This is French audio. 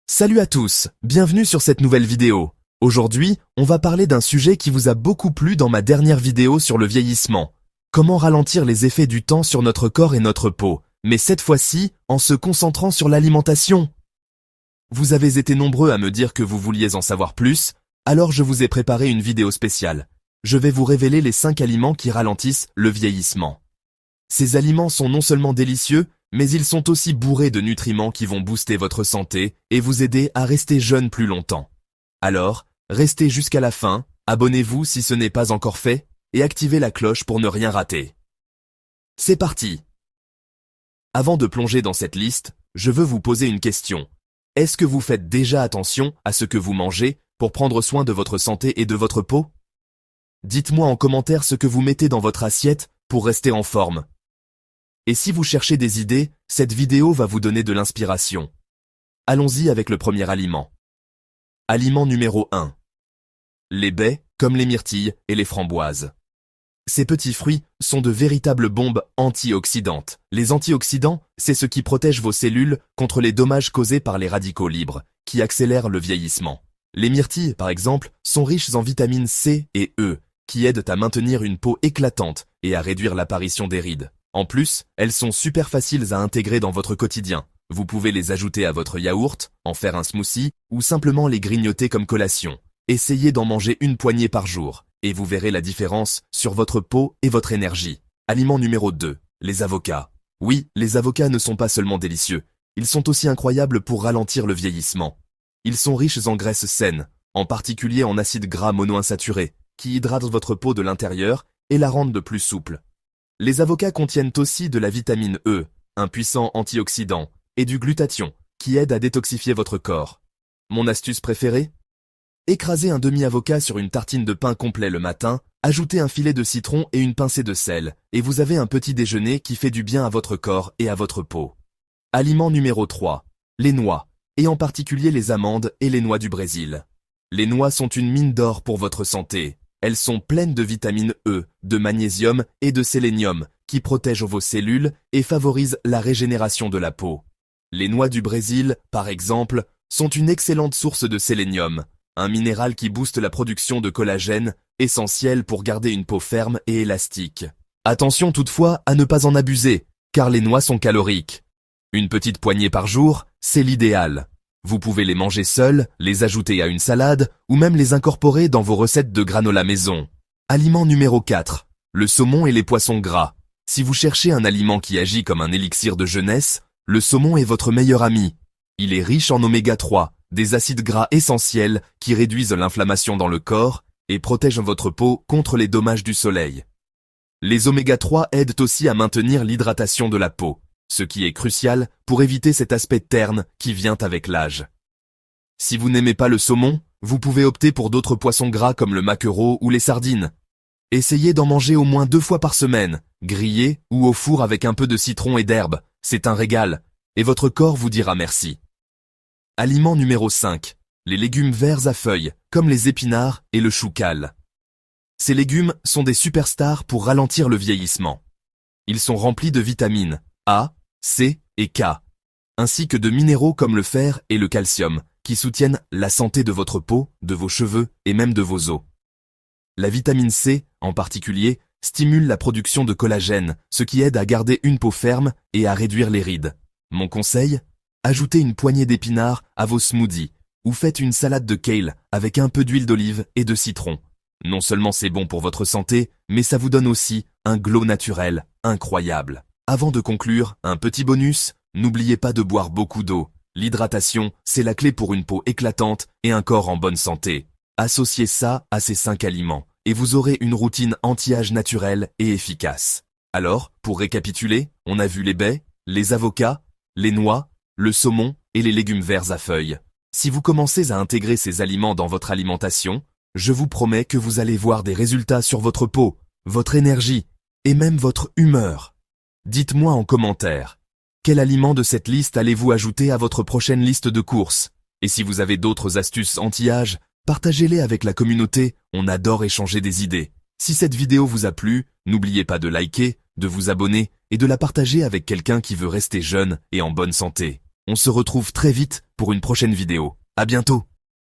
Salut à tous, bienvenue sur cette nouvelle vidéo. Aujourd'hui, on va parler d'un sujet qui vous a beaucoup plu dans ma dernière vidéo sur le vieillissement. Comment ralentir les effets du temps sur notre corps et notre peau, mais cette fois-ci, en se concentrant sur l'alimentation. Vous avez été nombreux à me dire que vous vouliez en savoir plus, alors je vous ai préparé une vidéo spéciale. Je vais vous révéler les 5 aliments qui ralentissent le vieillissement. Ces aliments sont non seulement délicieux, mais ils sont aussi bourrés de nutriments qui vont booster votre santé et vous aider à rester jeune plus longtemps. Alors, restez jusqu'à la fin, abonnez-vous si ce n'est pas encore fait, et activez la cloche pour ne rien rater. C'est parti! Avant de plonger dans cette liste, je veux vous poser une question. Est-ce que vous faites déjà attention à ce que vous mangez pour prendre soin de votre santé et de votre peau? Dites-moi en commentaire ce que vous mettez dans votre assiette pour rester en forme. Et si vous cherchez des idées, cette vidéo va vous donner de l'inspiration. Allons-y avec le premier aliment. Aliment numéro 1. Les baies, comme les myrtilles et les framboises. Ces petits fruits sont de véritables bombes antioxydantes. Les antioxydants, c'est ce qui protège vos cellules contre les dommages causés par les radicaux libres, qui accélèrent le vieillissement. Les myrtilles, par exemple, sont riches en vitamines C et E, qui aident à maintenir une peau éclatante et à réduire l'apparition des rides. En plus, elles sont super faciles à intégrer dans votre quotidien. Vous pouvez les ajouter à votre yaourt, en faire un smoothie, ou simplement les grignoter comme collation. Essayez d'en manger une poignée par jour, et vous verrez la différence sur votre peau et votre énergie. Aliment numéro 2. Les avocats. Oui, les avocats ne sont pas seulement délicieux, ils sont aussi incroyables pour ralentir le vieillissement. Ils sont riches en graisses saines, en particulier en acides gras monoinsaturés, qui hydratent votre peau de l'intérieur et la rendent plus souple. Les avocats contiennent aussi de la vitamine E, un puissant antioxydant, et du glutathion, qui aide à détoxifier votre corps. Mon astuce préférée? Écrasez un demi-avocat sur une tartine de pain complet le matin, ajoutez un filet de citron et une pincée de sel, et vous avez un petit déjeuner qui fait du bien à votre corps et à votre peau. Aliment numéro 3. Les noix, et en particulier les amandes et les noix du Brésil. Les noix sont une mine d'or pour votre santé. Elles sont pleines de vitamine E, de magnésium et de sélénium, qui protègent vos cellules et favorisent la régénération de la peau. Les noix du Brésil, par exemple, sont une excellente source de sélénium, un minéral qui booste la production de collagène, essentiel pour garder une peau ferme et élastique. Attention toutefois à ne pas en abuser, car les noix sont caloriques. Une petite poignée par jour, c'est l'idéal. Vous pouvez les manger seuls, les ajouter à une salade, ou même les incorporer dans vos recettes de granola maison. Aliment numéro 4. Le saumon et les poissons gras. Si vous cherchez un aliment qui agit comme un élixir de jeunesse, le saumon est votre meilleur ami. Il est riche en oméga 3, des acides gras essentiels qui réduisent l'inflammation dans le corps et protègent votre peau contre les dommages du soleil. Les oméga 3 aident aussi à maintenir l'hydratation de la peau, ce qui est crucial pour éviter cet aspect terne qui vient avec l'âge. Si vous n'aimez pas le saumon, vous pouvez opter pour d'autres poissons gras comme le maquereau ou les sardines. Essayez d'en manger au moins 2 fois par semaine, grillé ou au four avec un peu de citron et d'herbe, c'est un régal, et votre corps vous dira merci. Aliment numéro 5. Les légumes verts à feuilles, comme les épinards et le chou cal. Ces légumes sont des superstars pour ralentir le vieillissement. Ils sont remplis de vitamines A, C et K, ainsi que de minéraux comme le fer et le calcium, qui soutiennent la santé de votre peau, de vos cheveux et même de vos os. La vitamine C, en particulier, stimule la production de collagène, ce qui aide à garder une peau ferme et à réduire les rides. Mon conseil? Ajoutez une poignée d'épinards à vos smoothies, ou faites une salade de kale avec un peu d'huile d'olive et de citron. Non seulement c'est bon pour votre santé, mais ça vous donne aussi un glow naturel incroyable. Avant de conclure, un petit bonus, n'oubliez pas de boire beaucoup d'eau. L'hydratation, c'est la clé pour une peau éclatante et un corps en bonne santé. Associez ça à ces 5 aliments, et vous aurez une routine anti-âge naturelle et efficace. Alors, pour récapituler, on a vu les baies, les avocats, les noix, le saumon et les légumes verts à feuilles. Si vous commencez à intégrer ces aliments dans votre alimentation, je vous promets que vous allez voir des résultats sur votre peau, votre énergie et même votre humeur. Dites-moi en commentaire, quel aliment de cette liste allez-vous ajouter à votre prochaine liste de courses? Et si vous avez d'autres astuces anti-âge, partagez-les avec la communauté, on adore échanger des idées. Si cette vidéo vous a plu, n'oubliez pas de liker, de vous abonner et de la partager avec quelqu'un qui veut rester jeune et en bonne santé. On se retrouve très vite pour une prochaine vidéo. À bientôt.